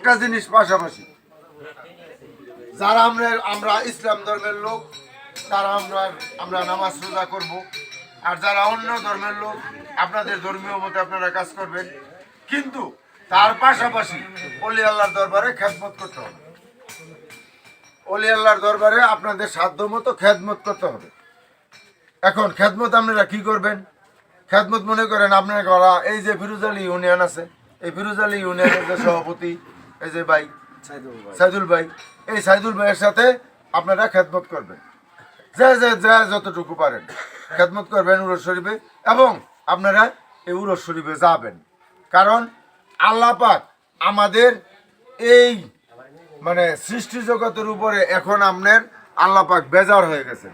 একটা জিনিস পাশাপাশি যারা আমরা ইসলাম ধর্মের লোক তারা আমরা নামাজ রোজা করব, আর যারা অন্য ধর্মের লোক আপনাদের ধর্মীয় মতে আপনারা কাজ করবেন, কিন্তু তার পাশাপাশি অলি আল্লাহর দরবারে খেদমত করতে হবে। অলি আল্লাহর দরবারে আপনাদের সাধ্য মতো খেদমত করতে হবে। এখন খেদমত আপনারা কি করবেন? খেদমত মনে করেন আপনার গলা এই যে ফিরোজ আলী ইউনিয়ন আছে, এই ফিরোজ আলী ইউনিয়নের যে সভাপতি এই যে ভাই সাইদুল ভাই, এই সাইদুল ভাইয়ের সাথে আপনারা খেদমত করবেন, যে যতটুকু পারেন খেদমত করবেন উরস শরীফে, এবং আপনারা এই উরস শরীফে যাবেন। কারণ আল্লাহ পাক আমাদের এই মানে সৃষ্টি জগতের উপরে এখন আপনার আল্লাহ পাক বেজার হয়ে গেছেন।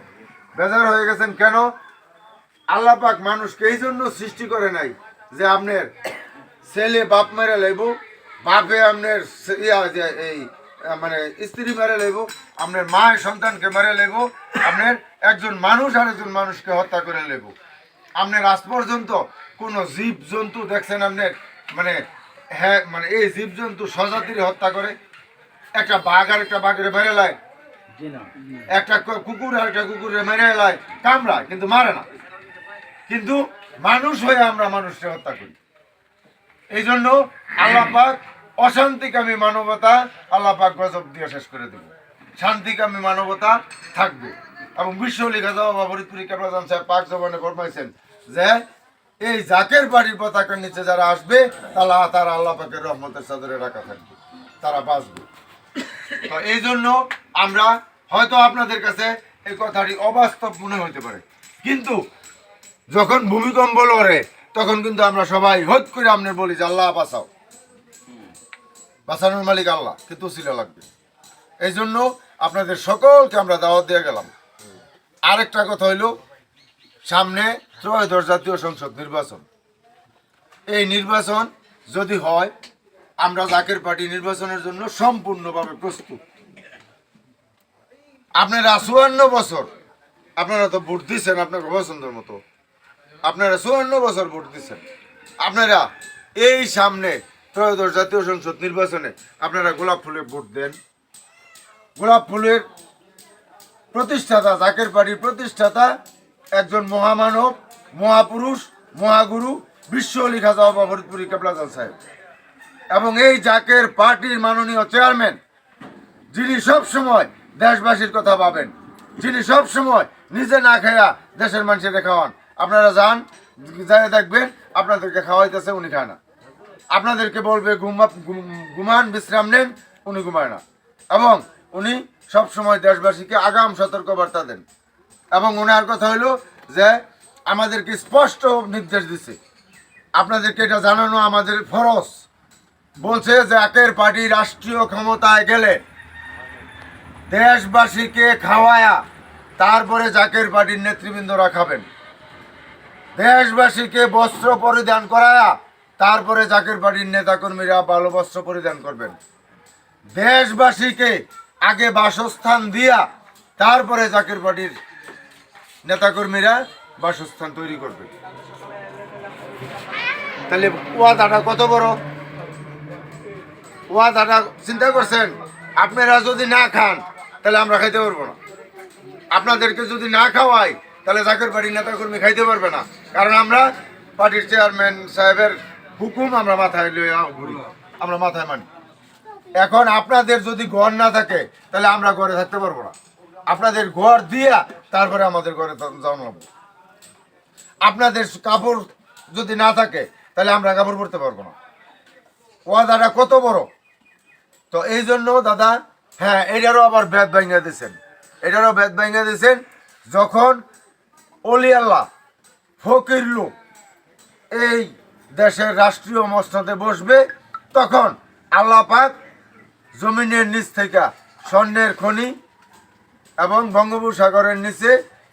বেজার হয়ে গেছেন কেন? আল্লাহ পাক মানুষকে এই জন্য সৃষ্টি করে নাই যে আপনার ছেলে বাপ মেরে লাইব, বাপে আপনার এই মানে স্ত্রী মেরে লাইব, আপনার মায়ের সন্তানকে মেরে লাইব, আপনার একজন মানুষ আর একজন মানুষকে হত্যা করে লাইব। আপনার আজ পর্যন্ত কোনো জীব জন্তু দেখছেন আপনার মানে হ্যাঁ মানে এই জীব জন্তু স্বজাতির হত্যা করে? একটা বাঘ আর একটা বাঘের মেরে লায়, একটা কুকুর আর একটা কুকুরের মেরে লায়, কামড়ায় কিন্তু মারে না। কিন্তু মানুষ হয়ে আমরা মানুষকে হত্যা করি। এই জন্য আল্লাহ পাক অশান্তিকামী মানবতা আল্লাহ পাক গজব দিয়ে শেষ করে দেব, শান্তিকামী মানবতা থাকবে। এবং বিশ্ব লিখা যাওয়া বা ফরিদপুরি কেবলাজান সাহেব পাক জবানে ফরমাইছেন যে এই জাকের বাড়ির পতাকার নিচে যারা আসবে তারা আল্লাহ পাকের রহমতের চাদরে রাখা থাকবে, তারা বাঁচবে। তো এই জন্য আমরা হয়তো আপনাদের কাছে এই কথাটি অবাস্তব মনে হতে পারে, কিন্তু যখন ভূমিকম্প লড়ে তখন কিন্তু আমরা সবাই হট করে আপনার বলি যে আল্লাহ বাঁচাও, বাঁচানোর মালিক আল্লাহ, কিন্তু ছিল লাগবে। এই জন্য আপনাদের সকলকে আমরা দাওয়াত দিয়ে গেলাম। আরেকটা কথা হইল, সামনে ত্রয়োদশ জাতীয় সংসদ নির্বাচন। এই নির্বাচন যদি হয়, আমরা জাকের পার্টি নির্বাচনের জন্য সম্পূর্ণভাবে প্রস্তুত। আপনারা 54 বছর আপনারা তো ভোট দিচ্ছেন আপনার পছন্দের মতো, আপনারা 54 বছর ভোট দিচ্ছেন। আপনারা এই সামনে ত্রয়োদশ জাতীয় সংসদ নির্বাচনে আপনারা গোলাপ ফুলে ভোট দেন। গোলাপ ফুলের প্রতিষ্ঠাতা, জাকের পার্টির প্রতিষ্ঠাতা একজন মহামানব, মহাপুরুষ, মহাগুরু বিশ্ব লিখা যাওয়া বা ফরিদপুরি কেবলাজান সাহেব, এবং এই জাকের পার্টির মাননীয় চেয়ারম্যান, যিনি সব সময় দেশবাসীর কথা ভাবেন, যিনি সব সময় নিজে না খায়া দেশের মানুষের খাওয়ান। আপনারা যান, যাই দেখবেন আপনাদেরকে খাওয়াইতেছে, উনি খায় না। আপনাদেরকে বলবে ঘুমান, বিশ্রাম নেন, উনি ঘুমায় না। এবং উনি সব সময় দেশবাসীকে আগাম সতর্কবার্তা দেন। এবং ওনার কথা হইল যে আমাদেরকে স্পষ্ট নির্দেশ দিছে, আপনাদেরকে এটা জানানো আমাদের ফরজ। বলছে যে জাকের পার্টি রাষ্ট্রীয় ক্ষমতায় গেলে দেশবাসীকে খাওয়ায়া তারপরে জাকের পার্টির নেতৃবৃন্দরা খাবেন। দেশবাসীকে বস্ত্র পরিধান করায়া তারপরে জাকের পার্টির নেতাকর্মীরা ভালো বস্ত্র পরিধান করবেন। দেশবাসীকে আগে বাসস্থান দিয়া তারপরে জাকের পার্টির নেতাকর্মীরা বাসস্থান তৈরি করবেন। তাহলে ওয়াদাটা কত বড়! ওয়াদাটা চিন্তা করছেন? আপনারা যদি না খান তাহলে আমরা খাইতে পারবো না। আপনাদেরকে যদি না খাওয়াই তাহলে জাকের পার্টির নেতাকর্মী খাইতে পারবে না। কারণ আমরা পার্টির চেয়ারম্যান সাহেবের হুকুম আমরা মাথায় ঘুরি, আমরা মাথায় মানি। এখন আপনাদের যদি ঘর না থাকে তাহলে আমরা ঘরে থাকতে পারবো না। আপনাদের ঘর দিয়া তারপরে আমাদের ঘরে যাওয়া লাগবে। আপনাদের কাপড় যদি না থাকে তাহলে আমরা কাপড় পরতে পারবো না। ওয়াদাটা কত বড়! তো এই জন্য দাদা, হ্যাঁ, এটারও আবার বেদ ভাঙিয়ে দিয়েছেন, এটারও বেদ ভাঙিয়ে দিয়েছেন। যখন অলি আল্লাহ ফকির লোক এই দেশের রাষ্ট্রীয় মসনদে বসবে, তখন আল্লাহ পাক জমিনের নিচ থেকে স্বর্ণের খনি এবং বঙ্গোপসাগরের নিচে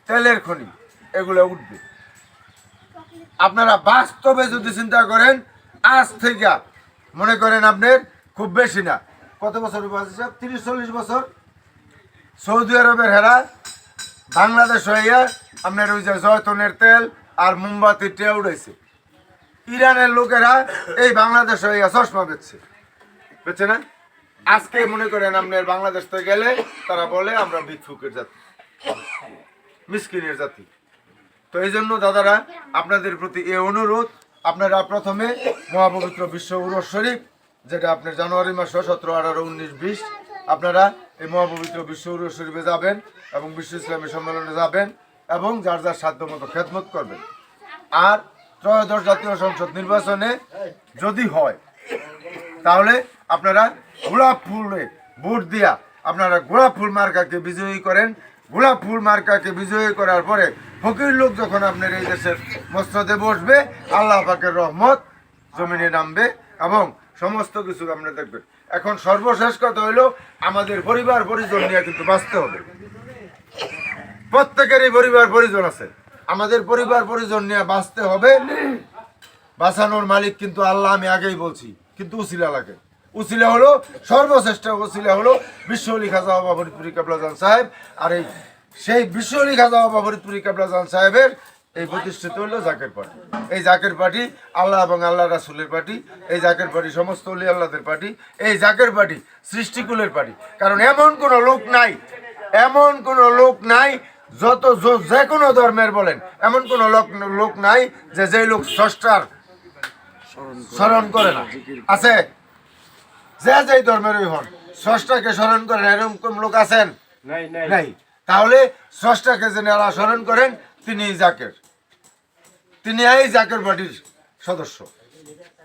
তেলের খনি এগুলো উঠবে। আপনারা বাস্তবে যদি চিন্তা করেন, আজ থেকে মনে করেন আপনার খুব বেশি না, কত বছর? 30-40 বছর সৌদি আরবের হেরা বাংলাদেশ হইয়া আপনার ওই যে জয়তনের তেল আর মোমবাতি টে উড়াইছে। ইরানের লোকেরা এই বাংলাদেশ হইয়া চশমা বেচছে না? আজকে মনে করেন আপনার বাংলাদেশ থেকে গেলে তারা বলে আমরা ভিক্ষুকের জাতি, মিসকিনের জাতি। তো এই জন্য দাদারা আপনাদের প্রতি এই অনুরোধ, আপনারা প্রথমে মহাপবিত্র বিশ্ব উরস শরীফ, যেটা আপনার জানুয়ারি মাসে 17, 18, 19, 20 আপনারা এই মহাপবিত্র বিশ্ব উরস শরীফে যাবেন এবং বিশ্ব ইসলামী সম্মেলনে যাবেন এবং যার যার সাধ্য মতো খেদমত করবেন। আর ত্রয়োদশ জাতীয় সংসদ নির্বাচনে যদি হয় তাহলে আপনারা গোলাপ ফুলে ভোট দিয়া আপনারা গোলাপ ফুল মার্কাকে বিজয়ী করেন। গোলাপ ফুল মার্কাকে বিজয়ী করার পরে ফকির লোক যখন আপনার এই দেশের মসনদে বসবে, আল্লাহ পাকের রহমত জমিনে নামবে এবং সমস্ত কিছু আপনারা দেখবেন। এখন সর্বশেষ কথা হইলো আমাদের পরিবার পরিজন নিয়ে কিন্তু বাঁচতে হবে। প্রত্যেকেরই পরিবার পরিজন আছে, আমাদের পরিবার পরিজন নিয়ে বাঁচতে হবে। বাঁচানোর মালিক কিন্তু আল্লাহ, আমি আগেই বলছি, কিন্তু উসিলা লাগে। উসিলা হলো সর্বশ্রেষ্ঠ উসিলা হলো বিশ্বলি খাজা বাবা ফরিদপুরি কেবলাজান সাহেব। আর এই সেই বিশ্বলি খাজা বাবা ফরিদপুরি কেবলাজান সাহেবের এই প্রতিষ্ঠিত হলো জাকের পার্টি। এই জাকের পার্টি আল্লাহ এবং আল্লাহ রাসুলের পার্টি। এই জাকের পার্টি সমস্ত অলি আল্লাহদের পার্টি। এই জাকের পার্টি সৃষ্টিকুলের পার্টি। কারণ এমন কোনো লোক নাই, এমন কোনো লোক নাই যত যে কোনো ধর্মের বলেন, এমন কোনো লোক নাই যে যে লোক স্রষ্টার স্মরণ করে না। আছে? যে যে ধর্মেরই হন স্রষ্টাকে স্মরণ করেন এরকম লোক আছেন? নাই। তাহলে স্রষ্টাকে যারা স্মরণ করেন তিনি জাকের, তিনি এই জাকের পার্টির সদস্য।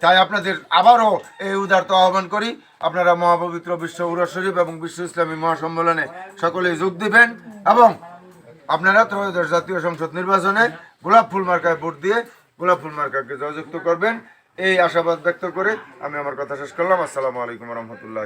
তাই আপনাদের আবারও এই উদারতা আহ্বান করি, আপনারা মহাপবিত্র বিশ্ব উরস শরীফ এবং বিশ্ব ইসলামী মহাসম্মেলনে সকলেই যোগ দিবেন এবং আপনারা ত্রয়োদশ জাতীয় সংসদ নির্বাচনে গোলাপ ফুল মার্কায় ভোট দিয়ে গোলাপ ফুল মার্কাকে জয়যুক্ত করবেন, এই আশাবাদ ব্যক্ত করে আমি আমার কথা শেষ করলাম। আসসালামু আলাইকুম রহমতুল্লাহ।